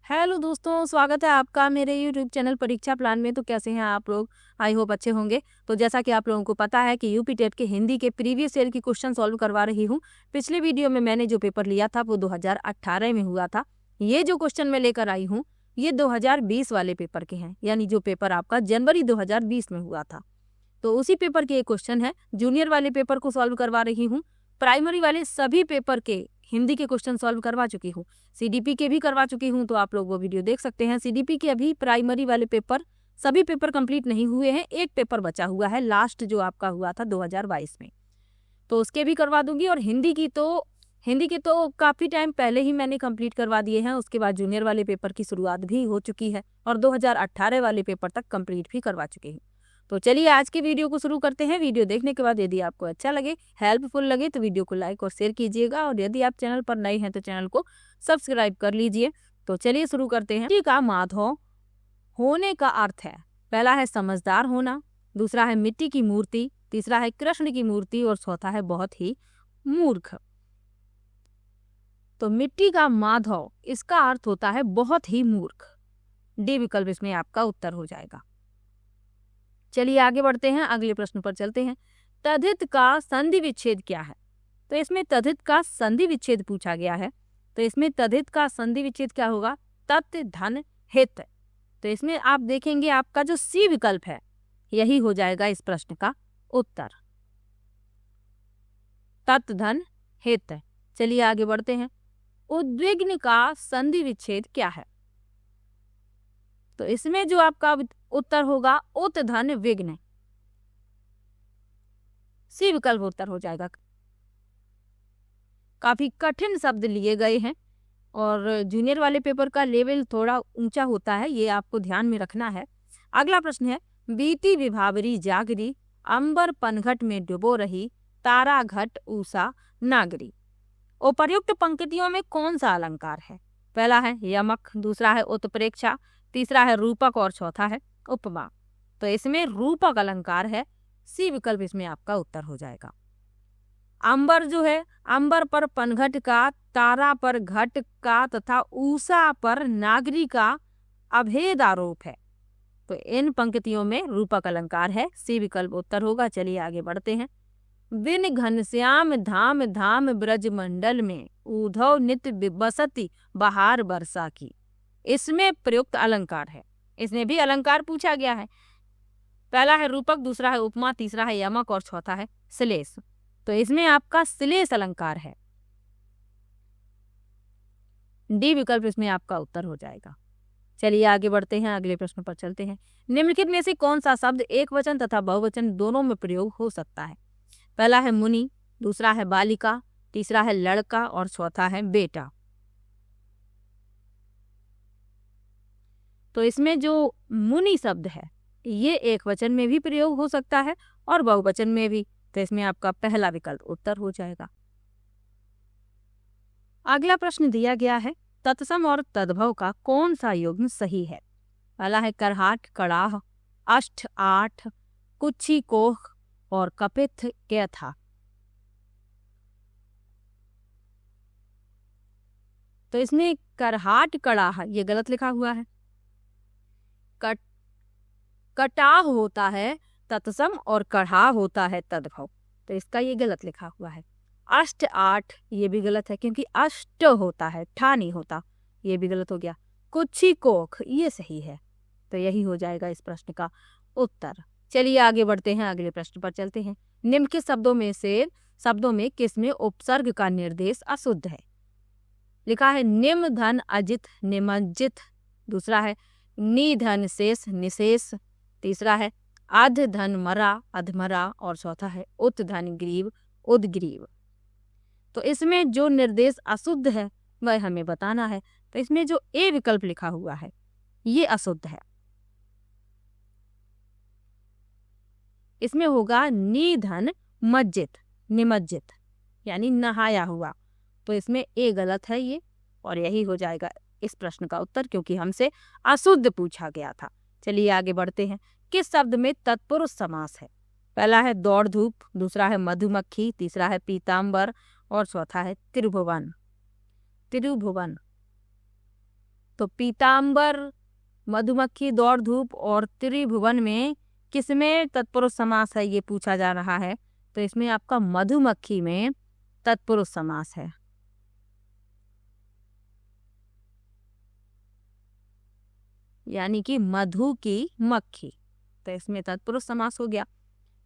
Hello दोस्तों, स्वागत है आपका मेरे यूट्यूब चैनल परीक्षा प्लान में। तो कैसे हैं आप लोग? आई होप अच्छे होंगे। तो जैसा कि आप लोगों को पता है कि यूपी टेट के हिंदी के प्रीवियस ईयर की क्वेश्चन सॉल्व करवा रही हूं। पिछले वीडियो में मैंने जो पेपर लिया था वो 2018 में हुआ था। ये जो क्वेश्चन मैं लेकर आई हूँ ये 2020 वाले पेपर के हैं, यानी जो पेपर आपका जनवरी 2020 में हुआ था। तो उसी पेपर के एक क्वेश्चन है। जूनियर वाले पेपर को सॉल्व करवा रही हूँ। प्राइमरी वाले सभी पेपर के हिंदी के क्वेश्चन सॉल्व करवा चुकी हूँ। सीडीपी के भी करवा चुकी हूँ, तो आप लोग वो वीडियो देख सकते हैं। सीडीपी के अभी प्राइमरी वाले पेपर सभी पेपर कंप्लीट नहीं हुए हैं, एक पेपर बचा हुआ है लास्ट जो आपका हुआ था 2022 में, तो उसके भी करवा दूंगी। और हिंदी के तो काफ़ी टाइम पहले ही मैंने कंप्लीट करवा दिए हैं। उसके बाद जूनियर वाले पेपर की शुरुआत भी हो चुकी है और 2018 वाले पेपर तक कंप्लीट भी करवा चुकी हूँ। तो चलिए आज की वीडियो को शुरू करते हैं। वीडियो देखने के बाद यदि आपको अच्छा लगे, हेल्पफुल लगे, तो वीडियो को लाइक और शेयर कीजिएगा। और यदि आप चैनल पर नए हैं तो चैनल को सब्सक्राइब कर लीजिए। तो चलिए शुरू करते हैं। मिट्टी का माधव होने का अर्थ है, पहला है समझदार होना, दूसरा है मिट्टी की मूर्ति, तीसरा है कृष्ण की मूर्ति और चौथा है बहुत ही मूर्ख। तो मिट्टी का माधव इसका अर्थ होता है बहुत ही मूर्ख। डी विकल्प इसमें आपका उत्तर हो जाएगा। चलिए आगे बढ़ते हैं, अगले प्रश्न पर चलते हैं। तद्धित का संधि विच्छेद क्या है? तो इसमें तद्धित का संधि विच्छेद पूछा गया है। तो इसमें तद्धित का संधि विच्छेद क्या होगा? तत् धन हित। तो इसमें आप देखेंगे आपका जो सी विकल्प है यही हो जाएगा इस प्रश्न का उत्तर, तत् धन हित। चलिए आगे बढ़ते हैं। उद्विग्न का संधि विच्छेद क्या है? तो इसमें जो आपका उत्तर होगा उत धन विघ्न, सी विकल्प उत्तर हो जाएगा। काफी कठिन शब्द लिए गए हैं और जूनियर वाले पेपर का लेवल थोड़ा ऊंचा होता है, ये आपको ध्यान में रखना है। अगला प्रश्न है, बीती विभावरी जागरी, अंबर पनघट में डुबो रही, तारा घट ऊषा नागरी। उपर्युक्त पंक्तियों में कौन सा अलंकार है? पहला है यमक, दूसरा है उत्प्रेक्षा, तीसरा है रूपक और चौथा है उपमा। तो इसमें रूपक अलंकार है, सी विकल्प इसमें आपका उत्तर हो जाएगा। अंबर जो है, अंबर पर पनघट का, तारा पर घट का तथा ऊषा पर नागरी का अभेद आरोप है। तो इन पंक्तियों में रूपक अलंकार है, सी विकल्प उत्तर होगा। चलिए आगे बढ़ते हैं। बिन घनश्याम धाम धाम ब्रज मंडल में, उधव नित बसती बहार बरसा की। इसमें प्रयुक्त अलंकार है, इसमें भी अलंकार पूछा गया है। पहला है रूपक, दूसरा है उपमा, तीसरा है यमक और चौथा है श्लेष। तो इसमें आपका श्लेष अलंकार है, डी विकल्प इसमें आपका उत्तर हो जाएगा। चलिए आगे बढ़ते हैं, अगले प्रश्न पर चलते हैं। निम्नलिखित में से कौन सा शब्द एक वचन तथा बहुवचन दोनों में प्रयोग हो सकता है? पहला है मुनि, दूसरा है बालिका, तीसरा है लड़का और चौथा है बेटा। तो इसमें जो मुनि शब्द है ये एक वचन में भी प्रयोग हो सकता है और बहुवचन में भी। तो इसमें आपका पहला विकल्प उत्तर हो जाएगा। अगला प्रश्न दिया गया है, तत्सम और तद्भव का कौन सा युग्म सही है? पहला है करहाट कड़ाह, अष्ट आठ, कुच्छी कोह और कपिथ क्या था। तो इसमें करहाट कड़ाह ये गलत लिखा हुआ है। कटाह होता है तत्सम और कढ़ा होता है तद्भव, तो इसका ये गलत लिखा हुआ है। अष्ट आठ ये भी गलत है क्योंकि अष्ट होता है, ठा नहीं होता, ये भी गलत हो गया। कुच्छी कोख ये सही है, तो यही हो जाएगा इस प्रश्न का उत्तर। चलिए आगे बढ़ते हैं, अगले प्रश्न पर चलते हैं। निम्न के शब्दों में किसमें उपसर्ग का निर्देश अशुद्ध है? लिखा है निम धन अजित निमज्जित, दूसरा है निधन शेष निशेष, तीसरा है अध धन मरा अधमरा और चौथा है उत धन ग्रीव उद्ग्रीव। तो इसमें जो निर्देश अशुद्ध है वह हमें बताना है। तो इसमें जो ए विकल्प लिखा हुआ है ये अशुद्ध है, इसमें होगा निधन मज्जित निमज्जित यानी नहाया हुआ। तो इसमें ए गलत है ये, और यही हो जाएगा इस प्रश्न का उत्तर क्योंकि हमसे अशुद्ध पूछा गया था। चलिए आगे बढ़ते हैं। किस शब्द में तत्पुरुष समास है? पहला है दौड़ धूप, दूसरा है मधुमक्खी, तीसरा है पीताम्बर और चौथा है त्रिभुवन। त्रिभुवन तो पीतांबर, मधुमक्खी, दौड़ धूप और त्रिभुवन में किसमें तत्पुरुष समास है, ये पूछा जा रहा है। तो इसमें आपका मधुमक्खी में तत्पुरुष समास है। यानी कि मधु की मक्खी, तो इसमें तत्पुरुष समास हो गया।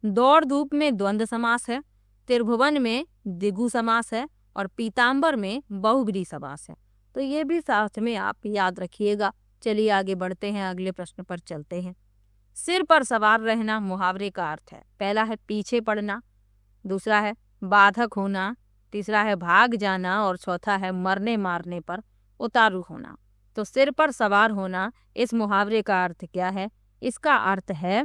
दौड़ धूप में द्वंद्व समास है, त्रिभुवन में द्विगु समास है और पीतांबर में बहुब्रीहि समास है। तो ये भी साथ में आप याद रखिएगा। चलिए आगे बढ़ते हैं, अगले प्रश्न पर चलते हैं। सिर पर सवार रहना मुहावरे का अर्थ है। पहला है पीछे पड़ना, दूसरा है बाधक होना, तीसरा है भाग जाना और चौथा है मरने मारने पर उतारू होना। तो सिर पर सवार होना, इस मुहावरे का अर्थ क्या है? इसका अर्थ है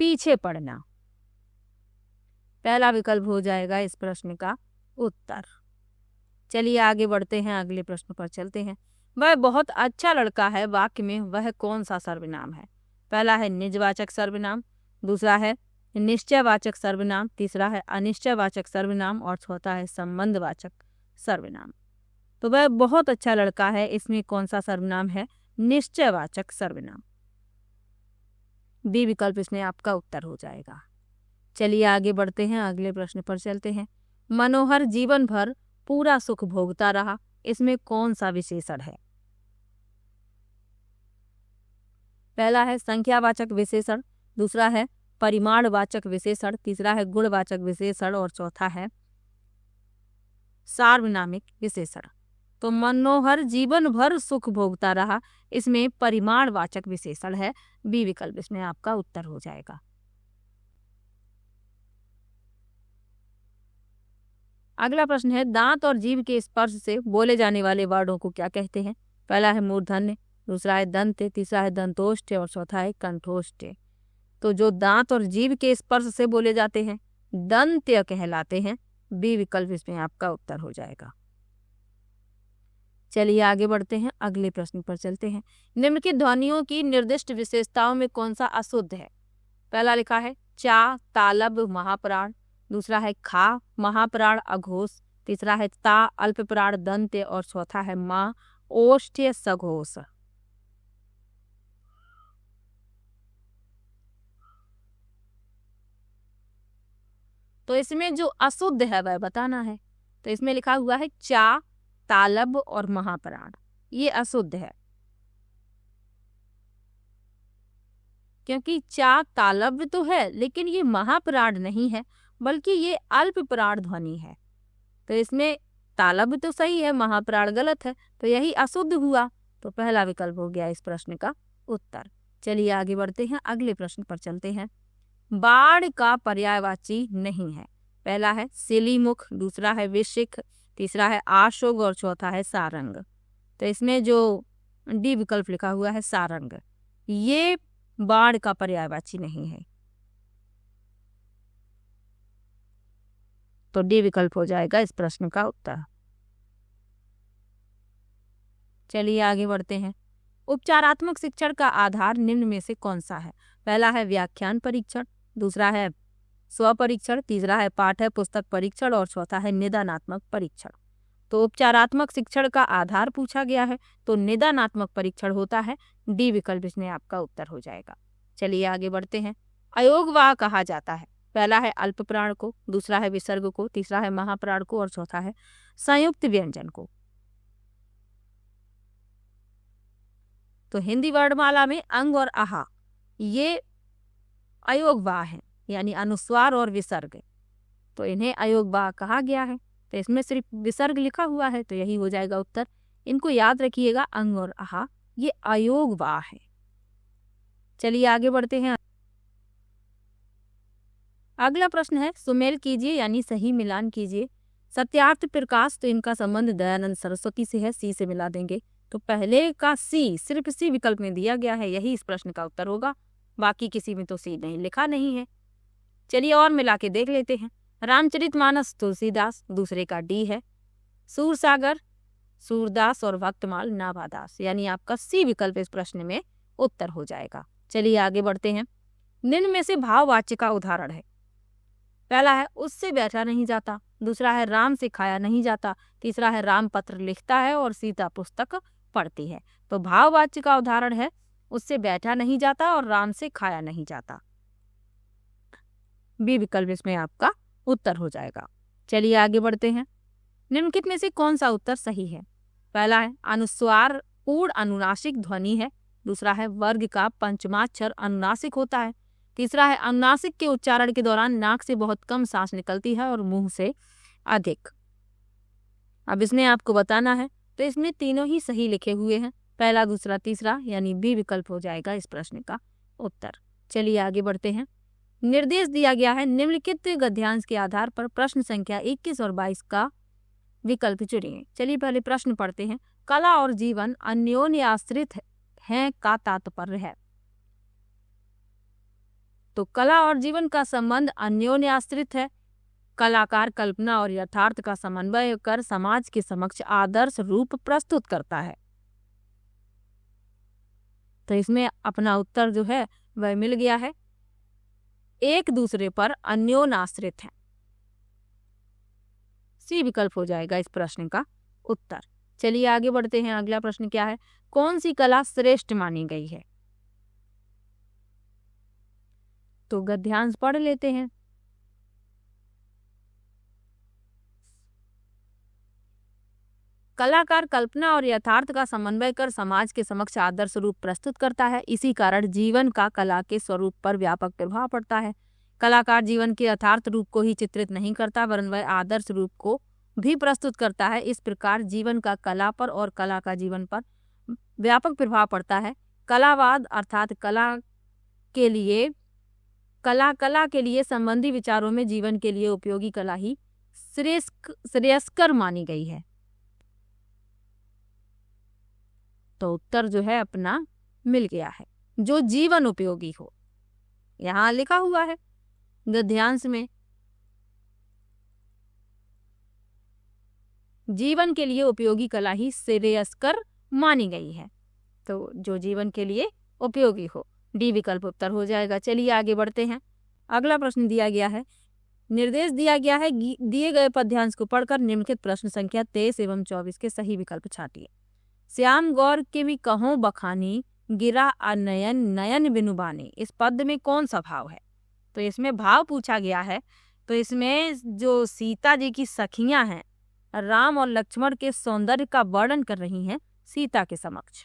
पीछे पड़ना। पहला विकल्प हो जाएगा इस प्रश्न का उत्तर। चलिए आगे बढ़ते हैं, अगले प्रश्न पर चलते हैं। वह बहुत अच्छा लड़का है वाक्य में वह कौन सा सर्वनाम है? पहला है निजवाचक सर्वनाम, दूसरा है निश्चयवाचक सर्वनाम, तीसरा है अनिश्चयवाचक सर्वनाम और चौथा है संबंधवाचक सर्वनाम। तो वह बहुत अच्छा लड़का है, इसमें कौन सा सर्वनाम है? निश्चयवाचक सर्वनाम। बी विकल्प इसमें आपका उत्तर हो जाएगा। चलिए आगे बढ़ते हैं, अगले प्रश्न पर चलते हैं। मनोहर जीवन भर पूरा सुख भोगता रहा, इसमें कौन सा विशेषण है? पहला है संख्यावाचक विशेषण, दूसरा है परिमाणवाचक विशेषण, तीसरा है गुणवाचक विशेषण और चौथा है सार्वनामिक विशेषण। तो मनोहर जीवन भर सुख भोगता रहा, इसमें परिमाणवाचक विशेषण है। बी विकल्प इसमें आपका उत्तर हो जाएगा। अगला प्रश्न है दांत और जीभ के स्पर्श से बोले जाने वाले वर्णों को क्या कहते हैं? पहला है मूर्धन्य, दूसरा है दंत्य, तीसरा है दंतोष्ठ्य और चौथा है कंठोष्ठ्य। तो जो दांत और जीभ के स्पर्श से बोले जाते हैं दंत्य कहलाते हैं। बी विकल्प इसमें आपका उत्तर हो जाएगा। चलिए आगे बढ़ते हैं, अगले प्रश्न पर चलते हैं। निम्नलिखित ध्वनियों की निर्दिष्ट विशेषताओं में कौन सा अशुद्ध है? पहला लिखा है चा तालब महाप्राण, दूसरा है खा महाप्राण अघोष, तीसरा है ता अल्पप्राण दंत्य और चौथा है माँ ओष्ठ्य सघोष। तो इसमें जो अशुद्ध है वह बताना है। तो इसमें लिखा हुआ है चा तालब और महाप्राण, ये अशुद्ध है क्योंकि चा तालब तो है लेकिन ये महाप्राण नहीं है, बल्कि ये अल्प प्राण ध्वनि है। तो इसमें तालब तो सही है, महाप्राण गलत है, तो यही अशुद्ध हुआ। तो पहला विकल्प हो गया इस प्रश्न का उत्तर। चलिए आगे बढ़ते हैं, अगले प्रश्न पर चलते हैं। बाढ़ का पर्यायवाची नहीं है। पहला है सिलीमुख, दूसरा है विशिख, तीसरा है आशुग और चौथा है सारंग। तो इसमें जो डी विकल्प लिखा हुआ है सारंग, ये बाढ़ का पर्यायवाची नहीं है। तो डी विकल्प हो जाएगा इस प्रश्न का उत्तर। चलिए आगे बढ़ते हैं। उपचारात्मक शिक्षण का आधार निम्न में से कौन सा है? पहला है व्याख्यान परीक्षण, दूसरा है स्वपरीक्षण, तीसरा है पाठ्य पुस्तक परीक्षण और चौथा है निदानात्मक परीक्षण। तो उपचारात्मक शिक्षण का आधार पूछा गया है तो निदानात्मक परीक्षण होता है। डी विकल्प इसमें आपका उत्तर हो जाएगा। चलिए आगे बढ़ते हैं। अयोगवाह कहा जाता है। पहला है अल्प प्राण को, दूसरा है विसर्ग को, तीसरा है महाप्राण को और चौथा है संयुक्त व्यंजन को। तो हिंदी वर्णमाला में अंग और आहा ये अयोगवाह है, यानी अनुस्वार और विसर्ग, तो इन्हें अयोगवाह कहा गया है। तो इसमें सिर्फ विसर्ग लिखा हुआ है तो यही हो जाएगा उत्तर। इनको याद रखिएगा, अंग और आहा ये अयोगवाह है। चलिए आगे बढ़ते हैं। अगला प्रश्न है सुमेल कीजिए यानी सही मिलान कीजिए। सत्यार्थ प्रकाश, तो इनका संबंध दयानंद सरस्वती से है, सी से मिला देंगे। तो पहले का सी सिर्फ सी विकल्प में दिया गया है, यही इस प्रश्न का उत्तर होगा। बाकी किसी में तो सी नहीं लिखा नहीं है। चलिए और मिला के देख लेते हैं। रामचरितमानस तुलसीदास, दूसरे का डी है। सूरसागर सूरदास और भक्तमाल नाभादास, यानी आपका सी विकल्प इस प्रश्न में उत्तर हो जाएगा। चलिए आगे बढ़ते हैं। निम्न में से भाववाच्य का उदाहरण है। पहला है उससे बैठा नहीं जाता, दूसरा है राम से खाया नहीं जाता, तीसरा है राम पत्र लिखता है और सीता पुस्तक पढ़ती है। तो भाववाच्य का उदाहरण है उससे बैठा नहीं जाता और राम से खाया नहीं जाता। बी विकल्प इसमें आपका उत्तर हो जाएगा। चलिए आगे बढ़ते हैं। निम्नलिखित में से कौन सा उत्तर सही है? पहला है अनुस्वार पूर्ण अनुनासिक ध्वनि है, दूसरा है वर्ग का पंचमाक्षर अनुनासिक होता है, तीसरा है अनुनासिक के उच्चारण के दौरान नाक से बहुत कम सांस निकलती है और मुंह से अधिक। अब इसमें आपको बताना है, तो इसमें तीनों ही सही लिखे हुए हैं, पहला दूसरा तीसरा, यानी बी विकल्प हो जाएगा इस प्रश्न का उत्तर। चलिए आगे बढ़ते हैं। निर्देश दिया गया है निम्नलिखित गद्यांश के आधार पर प्रश्न संख्या 21 और 22 का विकल्प चुनिए। चलिए पहले प्रश्न पढ़ते हैं। कला और जीवन अन्योन्य आश्रित हैं का तात्पर्य है। तो कला और जीवन का संबंध अन्योन्य आश्रित है। कलाकार कल्पना और यथार्थ का समन्वय कर समाज के समक्ष आदर्श रूप प्रस्तुत करता है। तो इसमें अपना उत्तर जो है वह मिल गया है, एक दूसरे पर अन्योन्य आश्रित है। सी विकल्प हो जाएगा इस प्रश्न का उत्तर। चलिए आगे बढ़ते हैं। अगला प्रश्न क्या है? कौन सी कला श्रेष्ठ मानी गई है? तो गद्यांश पढ़ लेते हैं। कलाकार कल्पना और यथार्थ का समन्वय कर समाज के समक्ष आदर्श रूप प्रस्तुत करता है। इसी कारण जीवन का कला के स्वरूप पर व्यापक प्रभाव पड़ता है। कलाकार जीवन के यथार्थ रूप को ही चित्रित नहीं करता वरन वह आदर्श रूप को भी प्रस्तुत करता है। इस प्रकार जीवन का कला पर और कला का जीवन पर व्यापक प्रभाव पड़ता है। कलावाद अर्थात कला के लिए संबंधी विचारों में जीवन के लिए उपयोगी कला ही श्रेयस्कर मानी गई है। तो उत्तर जो है अपना मिल गया है, जो जीवन उपयोगी हो। यहां लिखा हुआ है गद्यांश में, जीवन के लिए उपयोगी कला ही श्रेयस्कर मानी गई है। तो जो जीवन के लिए उपयोगी हो, डी विकल्प उत्तर हो जाएगा। चलिए आगे बढ़ते हैं। अगला प्रश्न दिया गया है, निर्देश दिया गया है दिए गए पद्यांश को पढ़कर निम्नलिखित प्रश्न संख्या 23 एवं 24 के सही विकल्प छांटिए। श्याम गौर के भी कहो बखानी, गिरा अनयन नयन बिनु बानी। इस पद में कौन सा भाव है? तो इसमें भाव पूछा गया है। तो इसमें जो सीता जी की सखियां हैं राम और लक्ष्मण के सौंदर्य का वर्णन कर रही हैं सीता के समक्ष।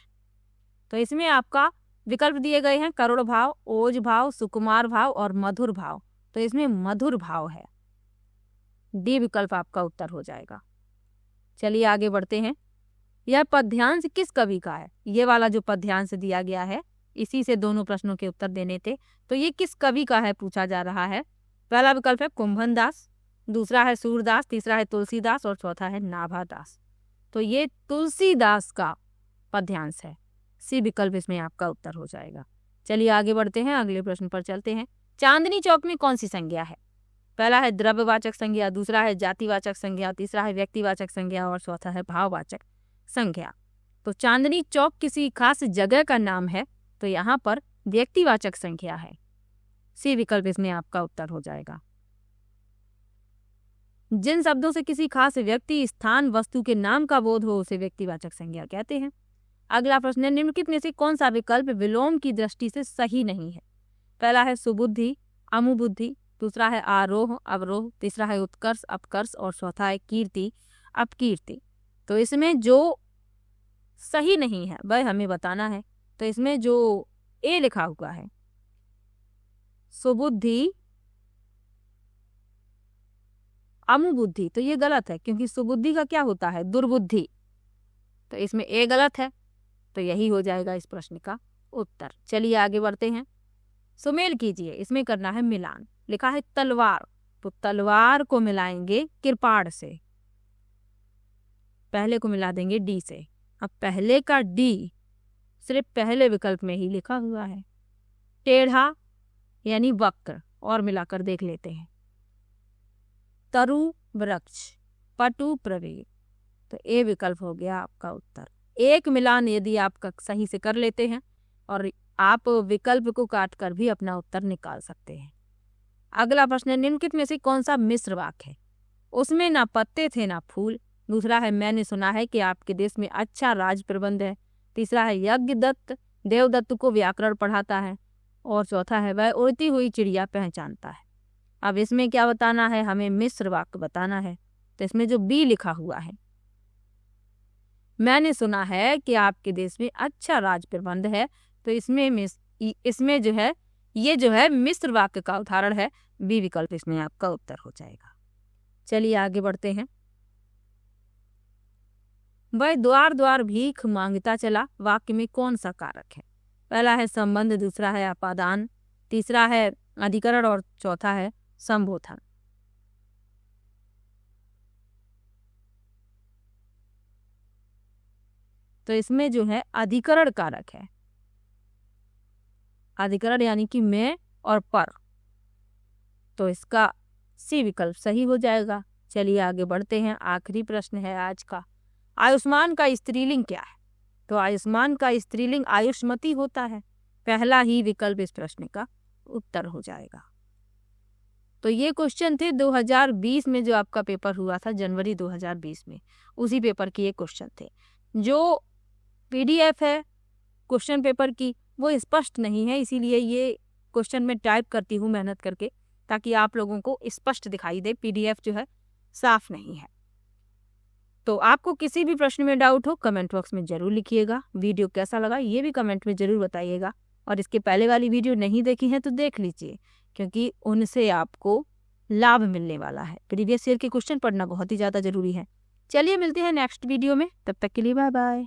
तो इसमें आपका विकल्प दिए गए हैं करुण भाव, ओज भाव, सुकुमार भाव और मधुर भाव। तो इसमें मधुर भाव है, डी विकल्प आपका उत्तर हो जाएगा। चलिए आगे बढ़ते हैं। यह पद्यांश किस कवि का है? ये वाला जो पद्यांश दिया गया है इसी से दोनों प्रश्नों के उत्तर देने थे। तो ये किस कवि का है पूछा जा रहा है। पहला विकल्प है कुंभन दास, दूसरा है सूरदास, तीसरा है तुलसीदास और चौथा है नाभादास। तो ये तुलसीदास का पद्यांश है, सी विकल्प इसमें आपका उत्तर हो जाएगा। चलिए आगे बढ़ते हैं, अगले प्रश्न पर चलते हैं। चांदनी चौक में कौन सी संज्ञा है? पहला है द्रव्यवाचक संज्ञा, दूसरा है जातिवाचक संज्ञा, तीसरा है व्यक्तिवाचक संज्ञा और चौथा है भाववाचक संज्ञा। तो चांदनी चौक किसी खास जगह का नाम है, तो यहाँ पर व्यक्तिवाचक संज्ञा है, सी विकल्प इसमें आपका उत्तर हो जाएगा। जिन शब्दों से किसी खास व्यक्ति, स्थान, वस्तु के नाम का बोध हो उसे व्यक्तिवाचक संज्ञा कहते हैं। अगला प्रश्न है, निम्नलिखित में से कौन सा विकल्प विलोम की दृष्टि से सही नहीं है? पहला है सुबुद्धि अमुबुद्धि, दूसरा है आरोह अवरोह, तीसरा है उत्कर्ष अपकर्ष और चौथा है कीर्ति अपकीर्ति। तो इसमें जो सही नहीं है वह हमें बताना है। तो इसमें जो ए लिखा हुआ है सुबुद्धि अमुबुद्धि, तो ये गलत है क्योंकि सुबुद्धि का क्या होता है? दुर्बुद्धि। तो इसमें ए गलत है, तो यही हो जाएगा इस प्रश्न का उत्तर। चलिए आगे बढ़ते हैं। सुमेल कीजिए, इसमें करना है मिलान। लिखा है तलवार, तो तलवार को मिलाएंगे कृपाण से, पहले को मिला देंगे डी से। अब पहले का डी सिर्फ पहले विकल्प में ही लिखा हुआ है। टेढ़ा यानी वक्र, और मिलाकर देख लेते हैं। तरु वृक्ष, पटु प्रवीर, तो ए विकल्प हो गया आपका उत्तर। एक मिलान यदि आप सही से कर लेते हैं और आप विकल्प को काट कर भी अपना उत्तर निकाल सकते हैं। अगला प्रश्न है, निम्नलिखित में से कौन सा मिश्र वाक्य है? उसमें ना पत्ते थे ना फूल। दूसरा है मैंने सुना है कि आपके देश में अच्छा राज प्रबंध है। तीसरा है यज्ञदत्त देवदत्त को व्याकरण पढ़ाता है। और चौथा है वह उड़ती हुई चिड़िया पहचानता है। अब इसमें क्या बताना है, हमें मिश्र वाक्य बताना है। तो इसमें जो बी लिखा हुआ है, मैंने सुना है कि आपके देश में अच्छा राज प्रबंध है, तो इसमें जो है ये जो है मिश्र वाक्य का उदाहरण है। बी विकल्प इसमें आपका उत्तर हो जाएगा। चलिए आगे बढ़ते हैं। वह द्वार द्वार भीख मांगता चला, वाक्य में कौन सा कारक है? पहला है संबंध, दूसरा है अपादान, तीसरा है अधिकरण और चौथा है संबोधन। तो इसमें जो है अधिकरण कारक है, अधिकरण यानी कि मैं और पर, तो इसका सी विकल्प सही हो जाएगा। चलिए आगे बढ़ते हैं। आखिरी प्रश्न है आज का, आयुष्मान का स्त्रीलिंग क्या है? तो आयुष्मान का स्त्रीलिंग आयुष्मती होता है। पहला ही विकल्प इस प्रश्न का उत्तर हो जाएगा। तो ये क्वेश्चन थे 2020 में जो आपका पेपर हुआ था, जनवरी 2020 में, उसी पेपर के ये क्वेश्चन थे। जो पीडीएफ है क्वेश्चन पेपर की वो स्पष्ट नहीं है, इसीलिए ये क्वेश्चन मैं टाइप करती हूँ मेहनत करके, ताकि आप लोगों को स्पष्ट दिखाई दे। पीडीएफ जो है साफ नहीं है। तो आपको किसी भी प्रश्न में डाउट हो कमेंट बॉक्स में जरूर लिखिएगा। वीडियो कैसा लगा ये भी कमेंट में जरूर बताइएगा। और इसके पहले वाली वीडियो नहीं देखी है तो देख लीजिए, क्योंकि उनसे आपको लाभ मिलने वाला है। प्रीवियस ईयर के क्वेश्चन पढ़ना बहुत ही ज़्यादा जरूरी है। चलिए मिलते हैं नेक्स्ट वीडियो में, तब तक के लिए बाय बाय।